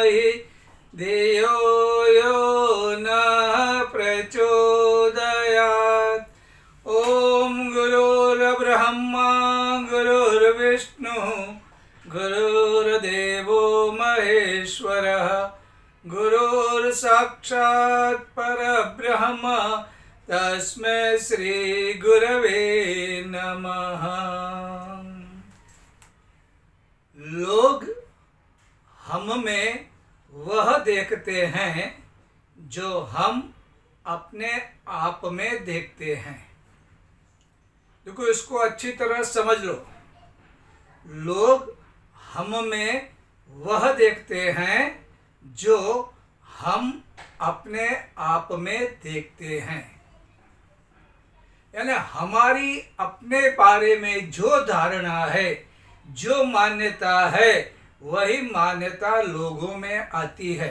धीमहि धियो यो नः प्रचोदयात्। ओम गुरुर्ब्रह्मा गुरुर्विष्णुः गुरुर्देवो महेश्वरः गुरुर्साक्षात् परब्रह्म तस्मै श्री गुरवे नमः। लोग हम में वह देखते हैं जो हम अपने आप में देखते हैं। देखो, इसको अच्छी तरह समझ लो। लोग हम में वह देखते हैं जो हम अपने आप में देखते हैं। यानी हमारी अपने बारे में जो धारणा है, जो मान्यता है, वही मान्यता लोगों में आती है।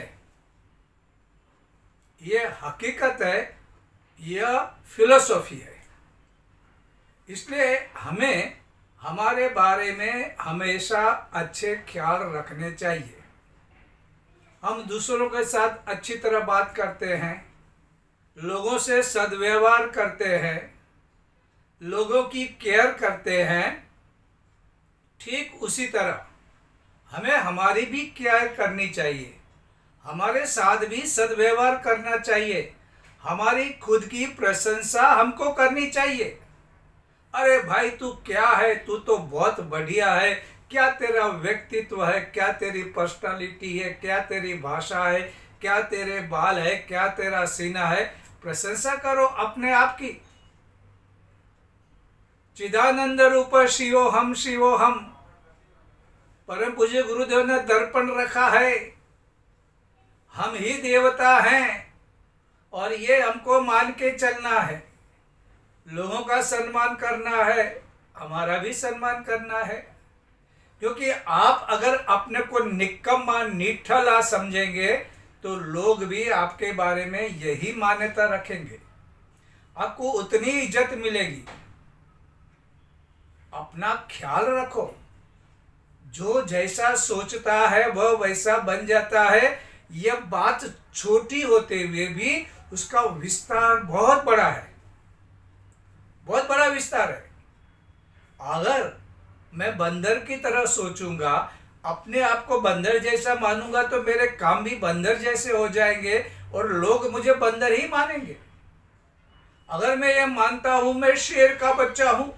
ये हकीकत है, यह फिलॉसफी है। इसलिए हमें हमारे बारे में हमेशा अच्छे ख्याल रखने चाहिए। हम दूसरों के साथ अच्छी तरह बात करते हैं, लोगों से सद्व्यवहार करते हैं, लोगों की केयर करते हैं। ठीक उसी तरह हमें हमारी भी केयर करनी चाहिए, हमारे साथ भी सद्व्यवहार करना चाहिए, हमारी खुद की प्रशंसा हमको करनी चाहिए। अरे भाई, तू क्या है, तू तो बहुत बढ़िया है, क्या तेरा व्यक्तित्व है, क्या तेरी पर्सनालिटी है, क्या तेरी भाषा है, क्या तेरे बाल है, क्या तेरा सीना है। प्रशंसा करो अपने आप की। चिदानंद रूप शिवोहम शिवोहम, परम पूज्य गुरुदेव ने दर्पण रखा है। हम ही देवता हैं और ये हमको मान के चलना है। लोगों का सम्मान करना है, हमारा भी सम्मान करना है। क्योंकि आप अगर अपने को निकम्मा निठला समझेंगे तो लोग भी आपके बारे में यही मान्यता रखेंगे, आपको उतनी इज्जत मिलेगी। अपना ख्याल रखो। जो जैसा सोचता है वह वैसा बन जाता है। यह बात छोटी होते हुए भी उसका विस्तार बहुत बड़ा है, बहुत बड़ा विस्तार है। अगर मैं बंदर की तरह सोचूंगा, अपने आप को बंदर जैसा मानूंगा, तो मेरे काम भी बंदर जैसे हो जाएंगे और लोग मुझे बंदर ही मानेंगे। अगर मैं ये मानता हूं मैं शेर का बच्चा हूं,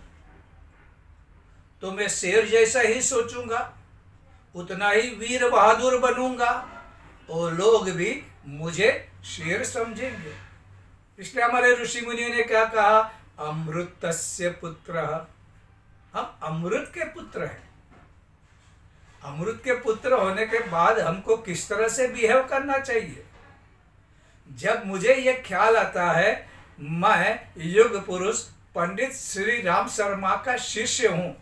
तो मैं शेर जैसा ही सोचूंगा, उतना ही वीर बहादुर बनूंगा और लोग भी मुझे शेर समझेंगे। इसलिए हमारे ऋषि मुनियों ने क्या कहा, अमृतस्य पुत्रः। हम अमृत के पुत्र हैं। अमृत के पुत्र होने के बाद हमको किस तरह से बिहेव करना चाहिए। जब मुझे यह ख्याल आता है मैं युग पुरुष पंडित श्री राम शर्मा का शिष्य हूं,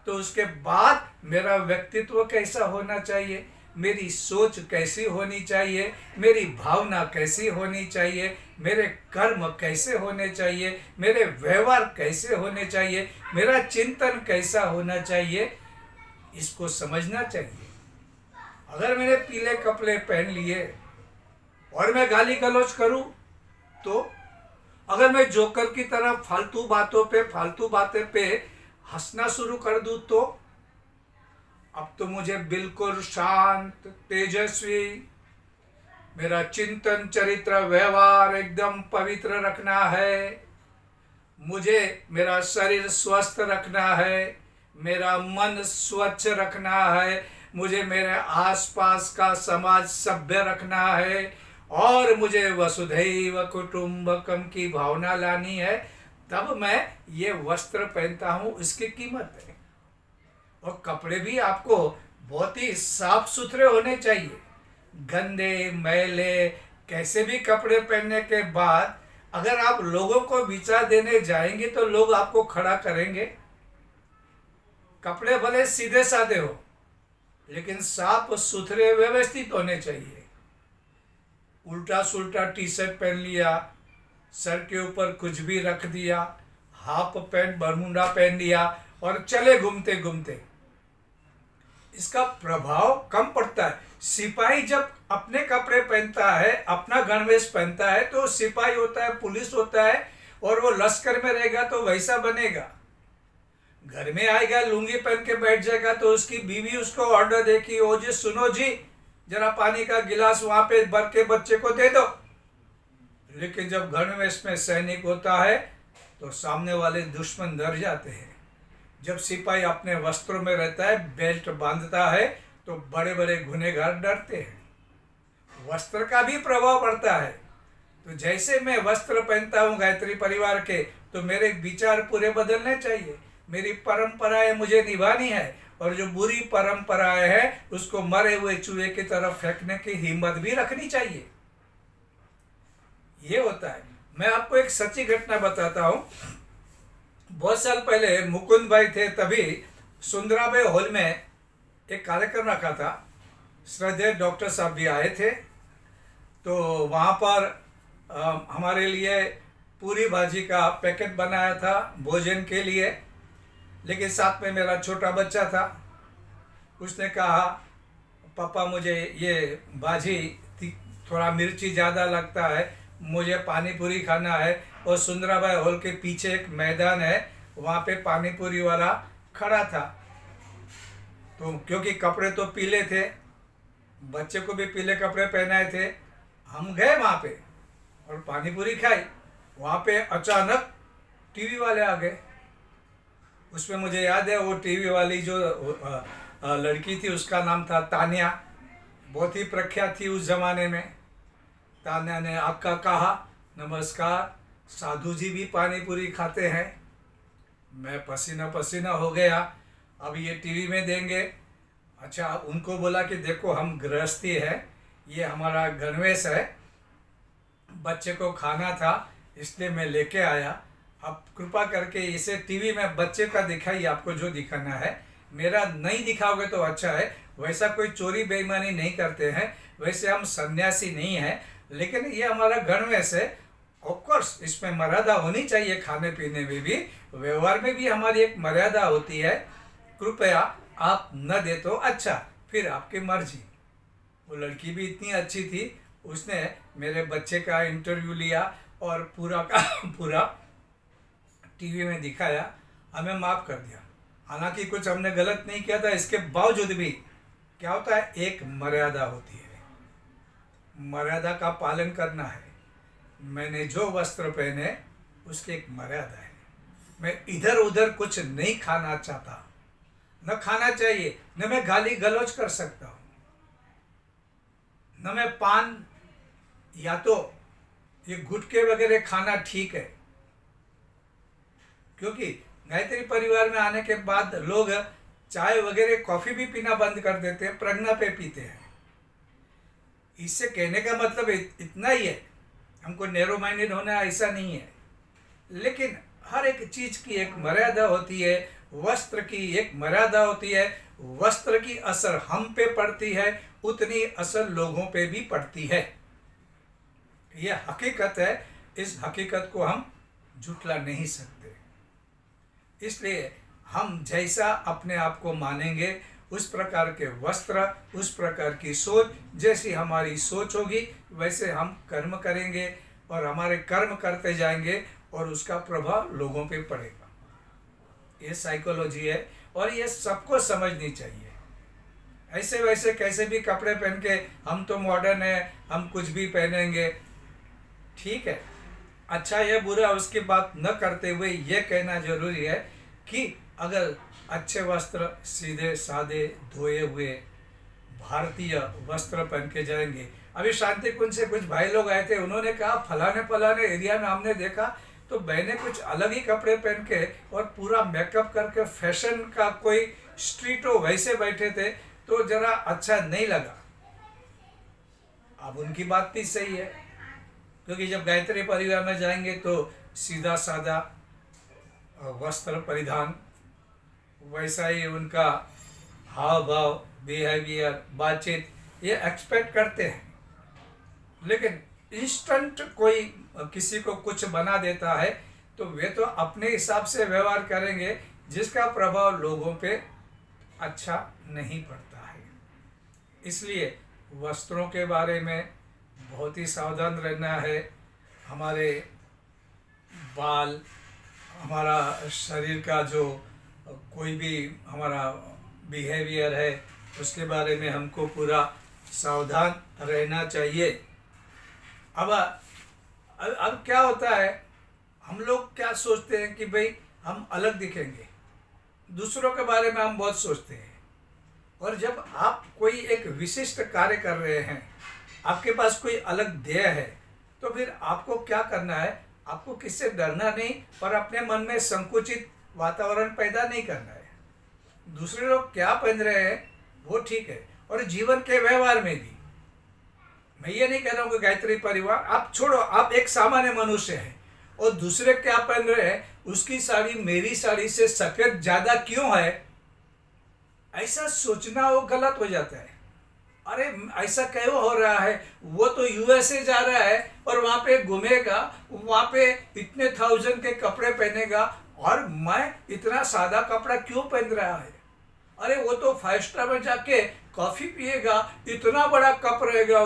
तो उसके बाद मेरा व्यक्तित्व कैसा होना चाहिए, मेरी सोच कैसी होनी चाहिए, मेरी भावना कैसी होनी चाहिए, मेरे कर्म कैसे होने चाहिए, मेरे व्यवहार कैसे होने चाहिए, मेरा चिंतन कैसा होना चाहिए, इसको समझना चाहिए। अगर मैंने पीले कपड़े पहन लिए और मैं गाली गलौज करूं, तो अगर मैं जोकर की तरह फालतू बातें पे हंसना शुरू कर दूं, तो अब तो मुझे बिल्कुल शांत तेजस्वी, मेरा चिंतन चरित्र व्यवहार एकदम पवित्र रखना है। मुझे मेरा शरीर स्वस्थ रखना है, मेरा मन स्वच्छ रखना है, मुझे मेरे आसपास का समाज सभ्य रखना है और मुझे वसुधैव कुटुंबकम की भावना लानी है। तब मैं ये वस्त्र पहनता हूँ, इसकी कीमत है। और कपड़े भी आपको बहुत ही साफ सुथरे होने चाहिए। गंदे मैले कैसे भी कपड़े पहनने के बाद अगर आप लोगों को विचार देने जाएंगे तो लोग आपको खड़ा करेंगे। कपड़े भले सीधे साधे हो, लेकिन साफ सुथरे व्यवस्थित होने चाहिए। उल्टा सुल्टा टी शर्ट पहन लिया, सर के ऊपर कुछ भी रख दिया, हाफ पैंट बरमूडा पहन लिया और चले घूमते घूमते, इसका प्रभाव कम पड़ता है। सिपाही जब अपने कपड़े पहनता है, अपना गणवेश पहनता है, तो सिपाही होता है, पुलिस होता है, और वो लश्कर में रहेगा तो वैसा बनेगा। घर में आएगा, लुंगी पहन के बैठ जाएगा, तो उसकी बीवी उसको ऑर्डर देगी, ओ जी सुनो जी, जरा पानी का गिलास वहां पे भर के बच्चे को दे दो। लेकिन जब गणवेश में सैनिक होता है तो सामने वाले दुश्मन डर जाते हैं। जब सिपाही अपने वस्त्रों में रहता है, बेल्ट बांधता है, तो बड़े बड़े गुनहगार डरते हैं। वस्त्र का भी प्रभाव पड़ता है। तो जैसे मैं वस्त्र पहनता हूँ गायत्री परिवार के, तो मेरे विचार पूरे बदलने चाहिए। मेरी परंपराएं मुझे निभानी है, और जो बुरी परंपराएं हैं उसको मरे हुए चूहे की तरफ फेंकने की हिम्मत भी रखनी चाहिए। ये होता है। मैं आपको एक सच्ची घटना बताता हूँ। बहुत साल पहले मुकुंद भाई थे, तभी सुंदराबाई हॉल में एक कार्यक्रम रखा था। श्रद्धेय डॉक्टर साहब भी आए थे। तो वहाँ पर हमारे लिए पूरी भाजी का पैकेट बनाया था भोजन के लिए। लेकिन साथ में मेरा छोटा बच्चा था। उसने कहा, पापा मुझे ये भाजी थोड़ा मिर्ची ज़्यादा लगता है, मुझे पानी पूरी खाना है। और सुंदराबाई हॉल के पीछे एक मैदान है, वहाँ पे पानी पूरी वाला खड़ा था। तो क्योंकि कपड़े तो पीले थे, बच्चे को भी पीले कपड़े पहनाए थे, हम गए वहाँ पे और पानी पूरी खाई। वहाँ पे अचानक टीवी वाले आ गए। उसमें मुझे याद है, वो टीवी वाली जो लड़की थी उसका नाम था तान्या। बहुत ही प्रख्यात थी उस जमाने में। तान्या ने आका कहा, नमस्कार, साधु जी भी पानी पूरी खाते हैं। मैं पसीना पसीना हो गया। अब ये टीवी में देंगे। अच्छा, उनको बोला कि देखो हम गृहस्थी है, ये हमारा गणवेश है, बच्चे को खाना था इसलिए मैं लेके आया। आप कृपा करके इसे टीवी में बच्चे का दिखाइए, आपको जो दिखाना है। मेरा नहीं दिखाओगे तो अच्छा है। वैसा कोई चोरी बेईमानी नहीं करते हैं, वैसे हम सन्यासी नहीं हैं, लेकिन ये हमारा गणवेश है। ऑफकोर्स इसमें मर्यादा होनी चाहिए, खाने पीने में भी, व्यवहार में भी हमारी एक मर्यादा होती है। कृपया आप न दे तो अच्छा, फिर आपकी मर्जी। वो लड़की भी इतनी अच्छी थी, उसने मेरे बच्चे का इंटरव्यू लिया और पूरा का पूरा टीवी में दिखाया, हमें माफ़ कर दिया। हालांकि कुछ हमने गलत नहीं किया था, इसके बावजूद भी क्या होता है, एक मर्यादा होती है, मर्यादा का पालन करना है। मैंने जो वस्त्र पहने उसकी एक मर्यादा है। मैं इधर उधर कुछ नहीं खाना चाहता, न खाना चाहिए, न मैं गाली गलौज कर सकता हूँ, न मैं पान या तो ये गुटखे वगैरह खाना ठीक है। क्योंकि गायत्री परिवार में आने के बाद लोग चाय वगैरह कॉफ़ी भी पीना बंद कर देते हैं, प्रज्ञा पे पीते हैं। इससे कहने का मतलब इतना ही है, हमको नैरो माइंडेड होना ऐसा नहीं है। लेकिन हर एक चीज़ की एक मर्यादा होती है, वस्त्र की एक मर्यादा होती है। वस्त्र की असर हम पे पड़ती है, उतनी असर लोगों पे भी पड़ती है। यह हकीकत है, इस हकीकत को हम झुठला नहीं सकते। इसलिए हम जैसा अपने आप को मानेंगे, उस प्रकार के वस्त्र, उस प्रकार की सोच, जैसी हमारी सोच होगी वैसे हम कर्म करेंगे, और हमारे कर्म करते जाएंगे और उसका प्रभाव लोगों पे पड़ेगा। ये साइकोलॉजी है और ये सबको समझनी चाहिए। ऐसे वैसे कैसे भी कपड़े पहन के हम तो मॉडर्न है, हम कुछ भी पहनेंगे, ठीक है, अच्छा या बुरा उसकी बात न करते हुए ये कहना जरूरी है कि अगर अच्छे वस्त्र, सीधे सादे धोए हुए भारतीय वस्त्र पहन के जाएंगे। अभी शांति कुंज से कुछ भाई लोग आए थे, उन्होंने कहा फलाने फलाने एरिया में हमने देखा तो बहनें कुछ अलग ही कपड़े पहन के और पूरा मेकअप करके फैशन का कोई स्ट्रीट हो वैसे बैठे थे, तो जरा अच्छा नहीं लगा। अब उनकी बात भी सही है, क्योंकि जब गायत्री परिवार में जाएंगे तो सीधा सादा वस्त्र परिधान, वैसा ही उनका हाव भाव, बिहेवियर, बातचीत, ये एक्सपेक्ट करते हैं। लेकिन इंस्टेंट कोई किसी को कुछ बना देता है तो वे तो अपने हिसाब से व्यवहार करेंगे, जिसका प्रभाव लोगों पे अच्छा नहीं पड़ता है। इसलिए वस्त्रों के बारे में बहुत ही सावधान रहना है। हमारे बाल, हमारा शरीर का जो कोई भी हमारा बिहेवियर है उसके बारे में हमको पूरा सावधान रहना चाहिए। अब क्या होता है, हम लोग क्या सोचते हैं कि भाई हम अलग दिखेंगे, दूसरों के बारे में हम बहुत सोचते हैं। और जब आप कोई एक विशिष्ट कार्य कर रहे हैं, आपके पास कोई अलग ध्येय है, तो फिर आपको क्या करना है, आपको किससे डरना नहीं और अपने मन में संकुचित वातावरण पैदा नहीं करना है। दूसरे लोग क्या पहन रहे हैं वो ठीक है, और जीवन के व्यवहार में भी मैं ये नहीं कह रहा हूँ कि गायत्री परिवार आप छोड़ो, आप एक सामान्य मनुष्य हैं और दूसरे क्या पहन रहे हैं, उसकी साड़ी मेरी साड़ी से सफेद ज्यादा क्यों है, ऐसा सोचना वो गलत हो जाता है। अरे ऐसा क्यों हो रहा है, वो तो यूएसए जा रहा है और वहाँ पे घूमेगा, वहाँ पे इतने 1000 के कपड़े पहनेगा और मैं इतना सादा कपड़ा क्यों पहन रहा है। अरे वो तो 5 स्टार में जाके कॉफी पिएगा, इतना बड़ा कप रहेगा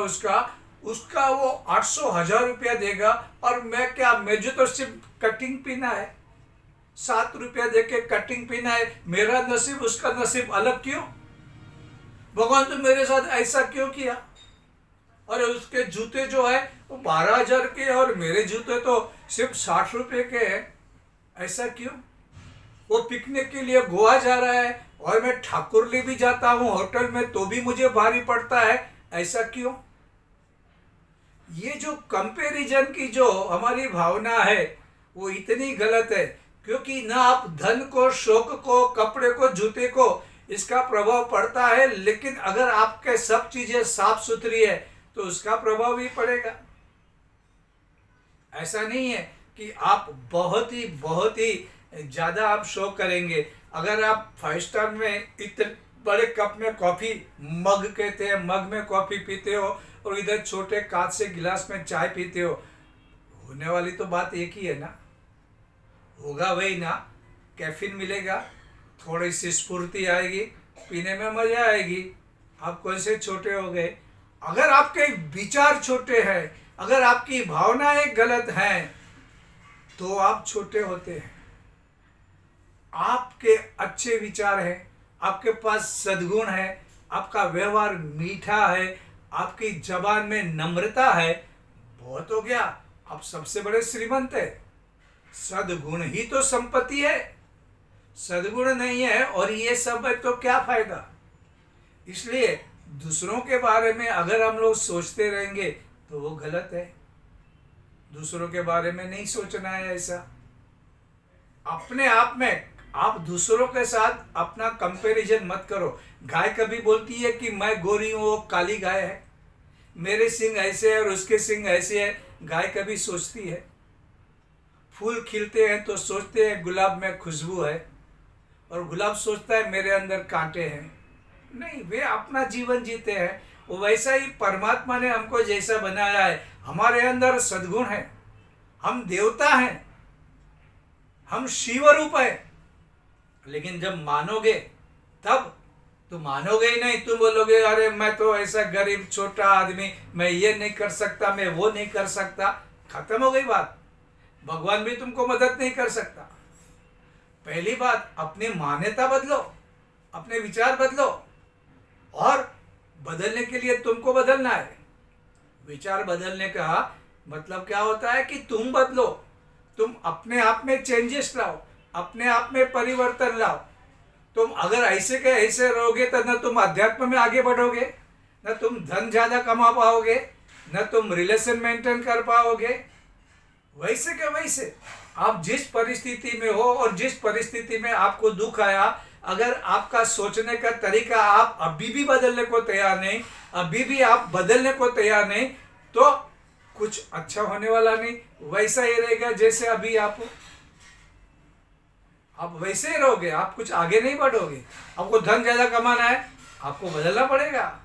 उसका वो 800,000 रुपया देगा, और मैं क्या, मुझे तो सिर्फ कटिंग पीना है, 7 रुपया दे के कटिंग पीना है। मेरा नसीब उसका नसीब अलग क्यों? भगवान तो मेरे साथ ऐसा क्यों किया? और उसके जूते जो है वो 12,000 के और मेरे जूते तो सिर्फ 60 रुपये के हैं, ऐसा क्यों? वो पिकनिक के लिए गोवा जा रहा है और मैं ठाकुरली भी जाता हूँ होटल में, तो भी मुझे भारी पड़ता है, ऐसा क्यों? ये जो कंपैरिजन की जो हमारी भावना है वो इतनी गलत है, क्योंकि ना आप धन को, शौक को, कपड़े को, जूते को इसका प्रभाव पड़ता है, लेकिन अगर आपके सब चीजें साफ सुथरी है तो उसका प्रभाव भी पड़ेगा। ऐसा नहीं है कि आप बहुत ही ज्यादा आप शो करेंगे। अगर आप 5 स्टार में इतने बड़े कप में कॉफी, मग कहते हैं, मग में कॉफी पीते हो और इधर छोटे कांच से गिलास में चाय पीते हो, होने वाली तो बात एक ही है ना, होगा वही ना, कैफीन मिलेगा, थोड़ी सी स्फूर्ति आएगी, पीने में मजा आएगी। आप कौन से छोटे हो गए? अगर आपके विचार छोटे हैं, अगर आपकी भावनाएं गलत हैं, तो आप छोटे होते हैं। आपके अच्छे विचार हैं, आपके पास सद्गुण है, आपका व्यवहार मीठा है, आपकी जबान में नम्रता है, बहुत हो गया, आप सबसे बड़े श्रीमंत है। सद्गुण ही तो संपत्ति है, सद्गुण नहीं है और ये सब है तो क्या फायदा। इसलिए दूसरों के बारे में अगर हम लोग सोचते रहेंगे तो वो गलत है। दूसरों के बारे में नहीं सोचना है ऐसा। अपने आप में आप दूसरों के साथ अपना कंपैरिजन मत करो। गाय कभी बोलती है कि मैं गोरी हूँ, वो काली गाय है, मेरे सिंग ऐसे है और उसके सिंग ऐसे है, गाय कभी सोचती है? फूल खिलते हैं तो सोचते हैं गुलाब में खुशबू है, और गुलाब सोचता है मेरे अंदर कांटे हैं। नहीं, वे अपना जीवन जीते हैं। वो वैसा ही परमात्मा ने हमको जैसा बनाया है, हमारे अंदर सद्गुण है, हम देवता हैं, हम शिव रूप है। लेकिन जब मानोगे तब, तुम मानोगे ही नहीं, तुम बोलोगे अरे मैं तो ऐसा गरीब छोटा आदमी, मैं ये नहीं कर सकता, मैं वो नहीं कर सकता, खत्म हो गई बात। भगवान भी तुमको मदद नहीं कर सकता। पहली बात, अपनी मान्यता बदलो, अपने विचार बदलो, और बदलने के लिए तुमको बदलना है। विचार बदलने का मतलब क्या होता है कि तुम बदलो, तुम अपने आप में चेंजेस लाओ, अपने आप में परिवर्तन लाओ। तुम अगर ऐसे के ऐसे रहोगे तो न तुम अध्यात्म में आगे बढ़ोगे, न तुम धन ज्यादा कमा पाओगे, न तुम रिलेशन मेंटेन कर पाओगे। वैसे के वैसे आप जिस परिस्थिति में हो और जिस परिस्थिति में आपको दुख आया, अगर आपका सोचने का तरीका आप अभी भी बदलने को तैयार नहीं, अभी भी आप बदलने को तैयार नहीं, तो कुछ अच्छा होने वाला नहीं। वैसा ही रहेगा जैसे अभी आप वैसे ही रहोगे, आप कुछ आगे नहीं बढ़ोगे। आपको धन ज्यादा कमाना है, आपको बदलना पड़ेगा।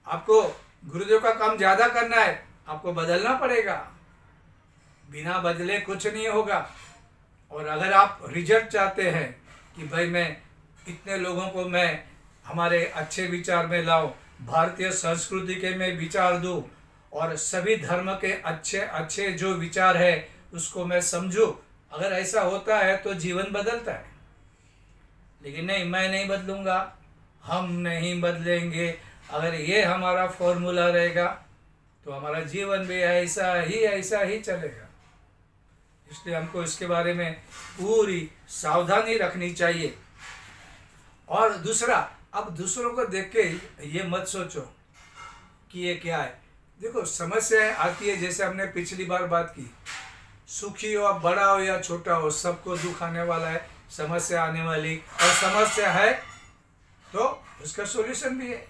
आपको गुरुदेव का काम ज्यादा करना है, आपको बदलना पड़ेगा। बिना बदले कुछ नहीं होगा। और अगर आप रिजल्ट चाहते हैं कि भाई मैं इतने लोगों को मैं हमारे अच्छे विचार में लाऊं, भारतीय संस्कृति के मैं विचार दूं और सभी धर्म के अच्छे अच्छे जो विचार है उसको मैं समझूं। अगर ऐसा होता है तो जीवन बदलता है। लेकिन नहीं, मैं नहीं बदलूंगा, हम नहीं बदलेंगे, अगर ये हमारा फॉर्मूला रहेगा तो हमारा जीवन भी ऐसा ही चलेगा। इसलिए हमको इसके बारे में पूरी सावधानी रखनी चाहिए। और दूसरा, अब दूसरों को देख के ये मत सोचो कि ये क्या है। देखो, समस्याएं आती है, जैसे हमने पिछली बार बात की, सुखी हो, बड़ा हो या छोटा हो, सबको दुख आने वाला है, समस्या आने वाली, और समस्या है तो उसका सॉल्यूशन भी है,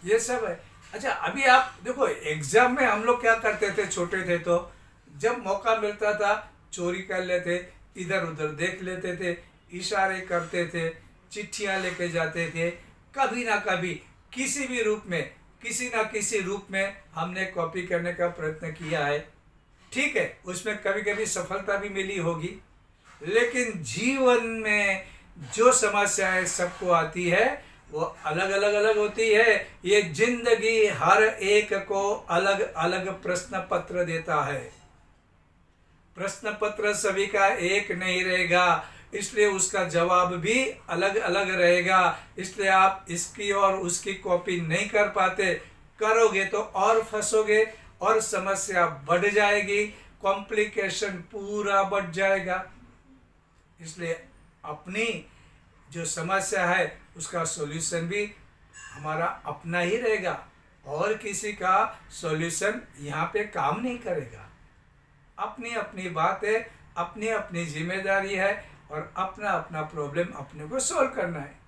ये सब है। अच्छा, अभी आप देखो, एग्जाम में हम लोग क्या करते थे, छोटे थे तो जब मौका मिलता था चोरी कर लेते, इधर उधर देख लेते थे, इशारे करते थे, चिट्ठियां लेके जाते थे, कभी ना कभी किसी भी रूप में, किसी ना किसी रूप में हमने कॉपी करने का प्रयत्न किया है। ठीक है, उसमें कभी कभी सफलता भी मिली होगी, लेकिन जीवन में जो समस्याएं सबको आती है वो अलग अलग होती है। ये जिंदगी हर एक को अलग अलग प्रश्न पत्र देता है। प्रश्न पत्र सभी का एक नहीं रहेगा, इसलिए उसका जवाब भी अलग अलग रहेगा। इसलिए आप इसकी और उसकी कॉपी नहीं कर पाते, करोगे तो और फंसोगे और समस्या बढ़ जाएगी, कॉम्प्लिकेशन पूरा बढ़ जाएगा। इसलिए अपनी जो समस्या है उसका सॉल्यूशन भी हमारा अपना ही रहेगा, और किसी का सॉल्यूशन यहाँ पे काम नहीं करेगा। अपनी अपनी बात है, अपनी अपनी जिम्मेदारी है, और अपना अपना प्रॉब्लम अपने को सॉल्व करना है।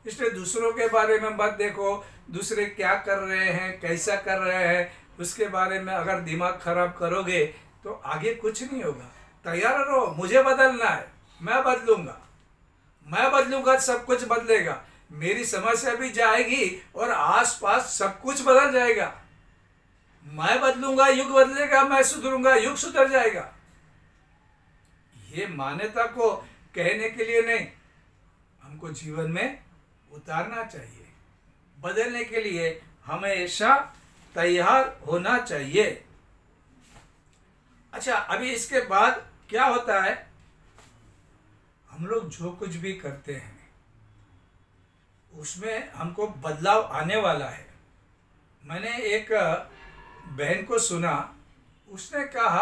इसलिए दूसरों के बारे में मत देखो, दूसरे क्या कर रहे हैं, कैसा कर रहे हैं, उसके बारे में अगर दिमाग खराब करोगे तो आगे कुछ नहीं होगा। तैयार रहो, मुझे बदलना है, मैं बदलूंगा, सब कुछ बदलेगा, मेरी समस्या भी जाएगी और आसपास सब कुछ बदल जाएगा। मैं बदलूंगा, युग बदलेगा, मैं सुधरूंगा, युग सुधर जाएगा। ये मान्यता को कहने के लिए नहीं, हमको जीवन में उतारना चाहिए। बदलने के लिए हमेशा तैयार होना चाहिए। अच्छा, अभी इसके बाद क्या होता है, हम लोग जो कुछ भी करते हैं उसमें हमको बदलाव आने वाला है। मैंने एक बहन को सुना, उसने कहा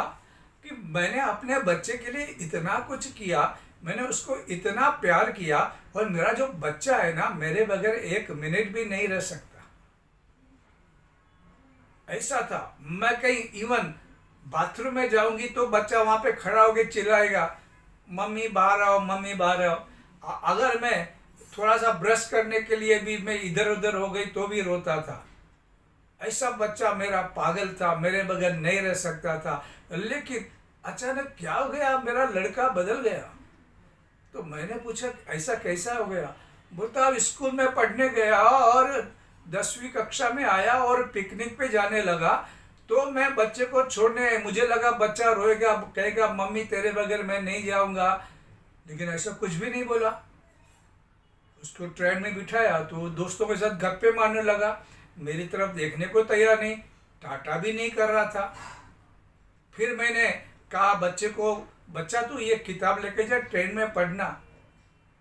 कि मैंने अपने बच्चे के लिए इतना कुछ किया, मैंने उसको इतना प्यार किया, और मेरा जो बच्चा है ना, मेरे बगैर एक मिनट भी नहीं रह सकता। ऐसा था, मैं कहीं इवन बाथरूम में जाऊंगी तो बच्चा वहां पे खड़ा होकर चिल्लाएगा, मम्मी बाहर आओ, मम्मी बाहर आओ। अगर मैं थोड़ा सा ब्रश करने के लिए भी मैं इधर उधर हो गई तो भी रोता था। ऐसा बच्चा मेरा पागल था, मेरे बगैर नहीं रह सकता था। लेकिन अचानक क्या हो गया, मेरा लड़का बदल गया। तो मैंने पूछा ऐसा कैसा हो गया। बोलता, अब स्कूल में पढ़ने गया और 10वीं कक्षा में आया और पिकनिक पे जाने लगा, तो मैं बच्चे को छोड़ने, मुझे लगा बच्चा रोएगा, कहेगा मम्मी तेरे बगैर मैं नहीं जाऊंगा, लेकिन ऐसा कुछ भी नहीं बोला। उसको ट्रेन में बिठाया तो दोस्तों के साथ गप्पे मारने लगा, मेरी तरफ देखने को तैयार नहीं, टाटा भी नहीं कर रहा था। फिर मैंने कहा बच्चे को, बच्चा तू ये किताब लेके जा ट्रेन में पढ़ना।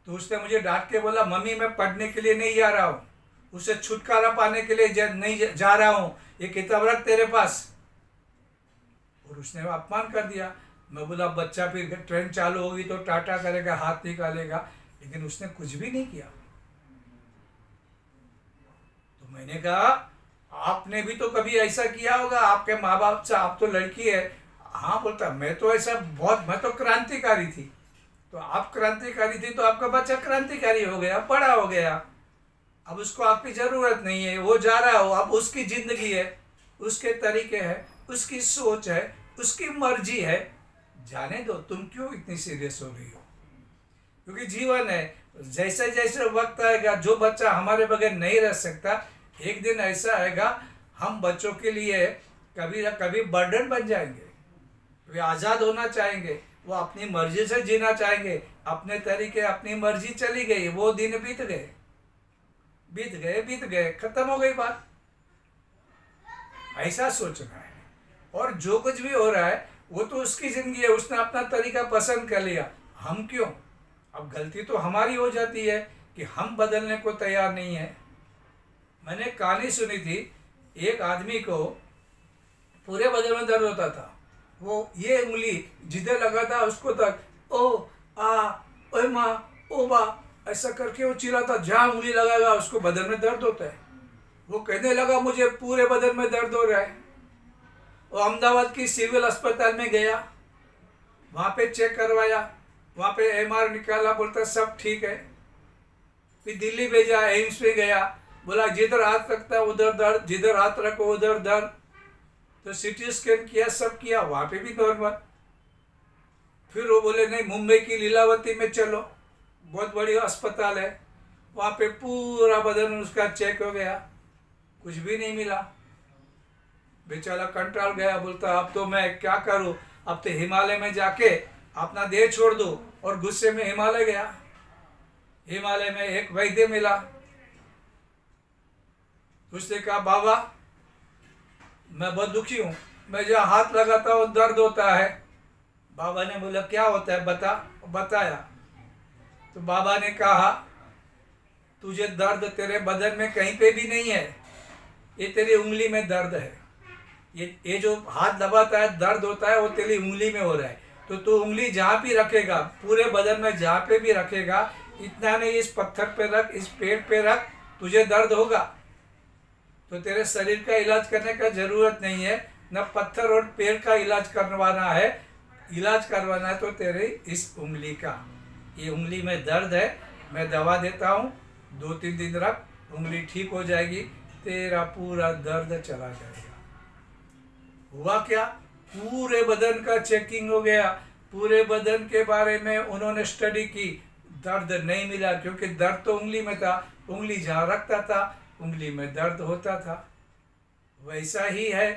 तो उसने मुझे डांट के बोला, मम्मी मैं पढ़ने के लिए नहीं जा रहा हूँ, उससे छुटकारा पाने के लिए नहीं जा रहा हूँ, ये किताब रख तेरे पास। और उसने अपमान कर दिया। मैं बोला बच्चा फिर ट्रेन चालू होगी तो टाटा करेगा, हाथ निकालेगा, लेकिन उसने कुछ भी नहीं किया। तो मैंने कहा आपने भी तो कभी ऐसा किया होगा, आपके माँ बाप से, आप तो लड़की है। हाँ बोलता, मैं तो ऐसा बहुत, मैं तो क्रांतिकारी थी। तो आप क्रांतिकारी थी तो आपका बच्चा क्रांतिकारी हो गया, बड़ा हो गया, अब उसको आपकी जरूरत नहीं है, वो जा रहा हो, अब उसकी जिंदगी है, उसके तरीके हैं, उसकी सोच है, उसकी मर्जी है, जाने दो, तुम क्यों इतनी सीरियस हो रही हो। क्योंकि जीवन है, जैसे जैसे वक्त आएगा, जो बच्चा हमारे बगैर नहीं रह सकता, एक दिन ऐसा आएगा हम बच्चों के लिए कभी ना कभी बर्डन बन जाएंगे। वे आज़ाद होना चाहेंगे, वो अपनी मर्जी से जीना चाहेंगे, अपने तरीके, अपनी मर्जी चली गई, वो दिन बीत गए, बीत गए, खत्म हो गई बात। ऐसा सोचना है। और जो कुछ भी हो रहा है वो तो उसकी जिंदगी है, उसने अपना तरीका पसंद कर लिया, हम क्यों? अब गलती तो हमारी हो जाती है कि हम बदलने को तैयार नहीं है। मैंने कहानी सुनी थी, एक आदमी को पूरे बदन में दर्द होता था, वो ये उंगली जिधर लगा था उसको तक ओ आ ओए माँ ओ बा ऐसा करके वो चिल्लाता, जहाँ उंगली लगाएगा उसको बदन में दर्द होता है। वो कहने लगा मुझे पूरे बदन में दर्द हो रहा है। वो अहमदाबाद की सिविल अस्पताल में गया, वहाँ पे चेक करवाया, वहाँ पे MR निकाला, बोलता सब ठीक है। फिर दिल्ली भेजा, एम्स में गया, बोला जिधर हाथ रखता है उधर दर्द, जिधर हाथ रखो उधर दर्द। तो CT स्कैन किया, सब किया, वहाँ पे भी नॉर्मल। फिर वो बोले नहीं मुंबई की लीलावती में चलो, बहुत बड़ी अस्पताल है, वहाँ पे पूरा बदन उसका चेक हो गया, कुछ भी नहीं मिला। बेचारा कंट्रोल गया, बोलता अब तो मैं क्या करूँ, अब तो हिमालय में जाके अपना देह छोड़ दूँ। और गुस्से में हिमालय गया। हिमालय में एक वैद्य मिला, उसने कहा बाबा मैं बहुत दुखी हूँ, मैं जहाँ हाथ लगाता हूँ दर्द होता है। बाबा ने बोला क्या होता है बताया। तो बाबा ने कहा तुझे दर्द तेरे बदन में कहीं पे भी नहीं है, ये तेरी उंगली में दर्द है। ये जो हाथ दबाता है दर्द होता है वो तेरी उंगली में हो रहा है। तो तू उंगली जहाँ भी रखेगा, पूरे बदन में जहाँ पे भी रखेगा, इतना नहीं इस पत्थर पे रख, इस पेड़ पे रख, तुझे दर्द होगा। तो तेरे शरीर का इलाज करने का जरूरत नहीं है, न पत्थर और पेड़ का इलाज करवाना है। इलाज करवाना है तो तेरे इस उंगली का, ये उंगली में दर्द है, मैं दवा देता हूँ, 2-3 दिन रख, उंगली ठीक हो जाएगी, तेरा पूरा दर्द चला जाएगा। हुआ क्या, पूरे बदन का चेकिंग हो गया, पूरे बदन के बारे में उन्होंने स्टडी की, दर्द नहीं मिला, क्योंकि दर्द तो उंगली में था, उंगली जहाँ रखता था उंगली में दर्द होता था। वैसा ही है,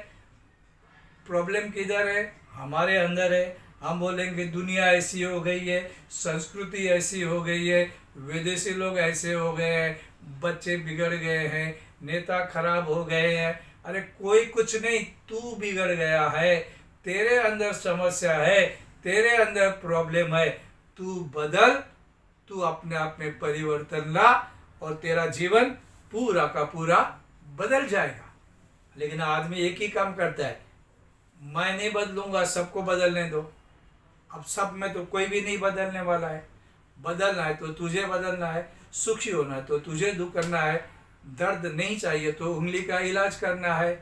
प्रॉब्लम किधर है, हमारे अंदर है। हम बोलेंगे दुनिया ऐसी हो गई है, संस्कृति ऐसी हो गई है, विदेशी लोग ऐसे हो गए हैं, बच्चे बिगड़ गए हैं, नेता खराब हो गए हैं। अरे कोई कुछ नहीं, तू बिगड़ गया है, तेरे अंदर समस्या है, तेरे अंदर प्रॉब्लम है। तू बदल, तू अपने आप में परिवर्तन ला और तेरा जीवन पूरा का पूरा बदल जाएगा। लेकिन आदमी एक ही काम करता है, मैं नहीं बदलूंगा, सबको बदलने दो। अब सब में तो कोई भी नहीं बदलने वाला है। बदलना है तो तुझे बदलना है, सुखी होना है तो तुझे दुख करना है, दर्द नहीं चाहिए तो उंगली का इलाज करना है,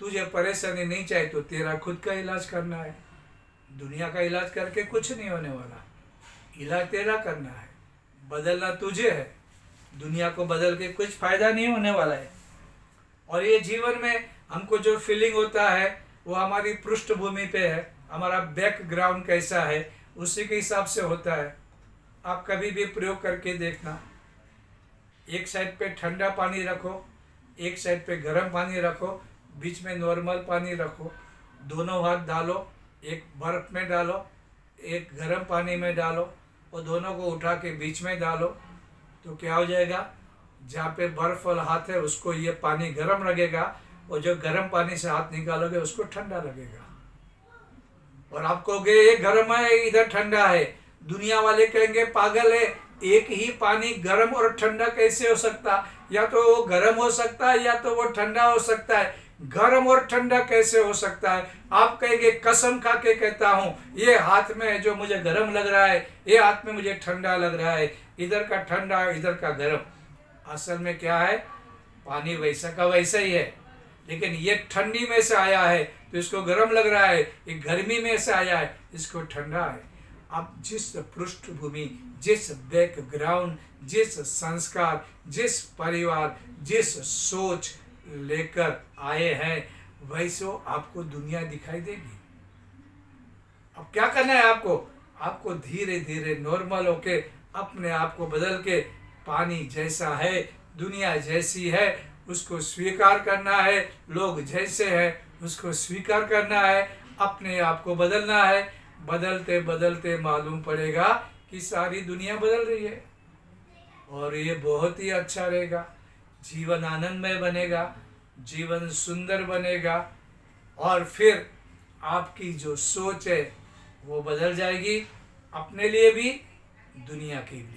तुझे परेशानी नहीं चाहिए तो तेरा खुद का इलाज करना है। दुनिया का इलाज करके कुछ नहीं होने वाला, इलाज तेरा करना है, बदलना तुझे है। दुनिया को बदल के कुछ फायदा नहीं होने वाला है। और ये जीवन में हमको जो फीलिंग होता है वो हमारी पृष्ठभूमि पे है, हमारा बैकग्राउंड कैसा है उसी के हिसाब से होता है। आप कभी भी प्रयोग करके देखना, एक साइड पे ठंडा पानी रखो, एक साइड पे गर्म पानी रखो, बीच में नॉर्मल पानी रखो, दोनों हाथ डालो, एक बर्फ में डालो, एक गर्म पानी में डालो, और दोनों को उठा के बीच में डालो, तो क्या हो जाएगा, जहाँ पे बर्फ वाला हाथ है उसको ये पानी गर्म लगेगा, और जो गर्म पानी से हाथ निकालोगे उसको ठंडा लगेगा। और आप कहोगे ये गर्म है इधर ठंडा है, दुनिया वाले कहेंगे पागल है, एक ही पानी गर्म और ठंडा कैसे हो सकता, या तो वो गर्म हो सकता है या तो वो ठंडा हो सकता है, गर्म और ठंडा कैसे हो सकता है। आप कहेंगे कसम खा के कहता हूँ ये हाथ में जो मुझे गर्म लग रहा है, ये हाथ में मुझे ठंडा लग रहा है, इधर का ठंडा इधर का गर्म। असल में क्या है, पानी वैसा का वैसा ही है, लेकिन ये ठंडी में से आया है तो इसको गर्म लग रहा है, ये गर्मी में से आया है इसको ठंडा है। आप जिस पृष्ठभूमि, जिस बैकग्राउंड, जिस संस्कार, जिस परिवार, जिस सोच लेकर आए हैं वैसे आपको दुनिया दिखाई देगी। अब क्या करना है आपको, आपको धीरे धीरे नॉर्मल होके अपने आप को बदल के पानी जैसा है, दुनिया जैसी है उसको स्वीकार करना है, लोग जैसे हैं उसको स्वीकार करना है, अपने आप को बदलना है। बदलते बदलते मालूम पड़ेगा कि सारी दुनिया बदल रही है और ये बहुत ही अच्छा रहेगा। जीवन आनंदमय बनेगा, जीवन सुंदर बनेगा, और फिर आपकी जो सोच है वो बदल जाएगी, अपने लिए भी, दुनिया के लिए।